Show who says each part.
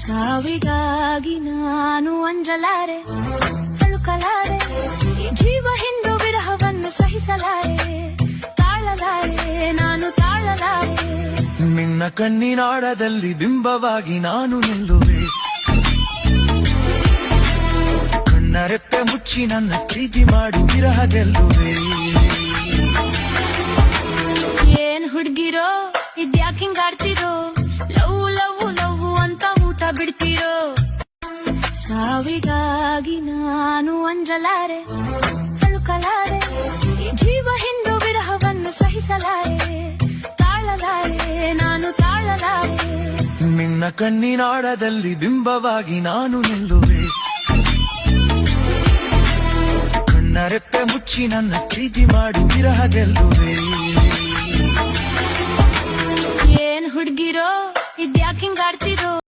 Speaker 1: ಸಾವಿಗಾಗಿ ನಾನು ಅಂಜಲಾರೆ, ತಳುಕಲಾರೆ, ಈ ಜೀವ ಹಿಂದು ವಿರಹವನ್ನು ಸಹಿಸಲಾರೆ, ತಾಳಲಾರೆ, ನಾನು ತಾಳಲಾರೆ.
Speaker 2: ನಿನ್ನ ಕಣ್ಣಿನಾಳದಲ್ಲಿ ಬಿಂಬವಾಗಿ ನಾನು ನಿಲ್ಲುವೆ, ಕಣ್ಣರೆಪ್ಪೆ ಮುಚ್ಚಿ ನನ್ನ ಪ್ರೀತಿ ಮಾಡು ವಿರಹ ಗೆಲ್ಲುವೆ.
Speaker 1: ಏನ್ ಹುಡ್ಗಿರೋ ಇದ್ಯಾಕ್ ಹಿಂಗಾಡ್ತಿರೋ, ಲವ್ ಲವ್ ಲವ್ ಅಂತ ಊಟ ಬಿಡ್ತಿರೋ. ಸಾವಿಗಾಗಿ ನಾನು ಅಂಜಲಾರೆ, ತಳುಕಲಾರೆ, ಈ ಜೀವ ಹಿಂದು ವಿರಹವನ್ನು ಸಹಿಸಲಾರೆ, ತಾಳಲಾರೆ, ನಾನು ತಾಳಲಾರೆ.
Speaker 2: ನಿನ್ನ ಕಣ್ಣಿನಾಳದಲ್ಲಿ ಬಿಂಬವಾಗಿ ನಾನು ನಿಲ್ಲುವೆ, ಕಣ್ಣರೆಪ್ಪೆ ಮುಚ್ಚಿ ನನ್ನ ಪ್ರೀತಿ ಮಾಡು ವಿರಹ ಗೆಲ್ಲುವೆ.
Speaker 1: ಏನ್ ಹುಡ್ಗಿರೋ ಇದ್ಯಾಕ್ ಹಿಂಗಾಡ್ತಿರೋ.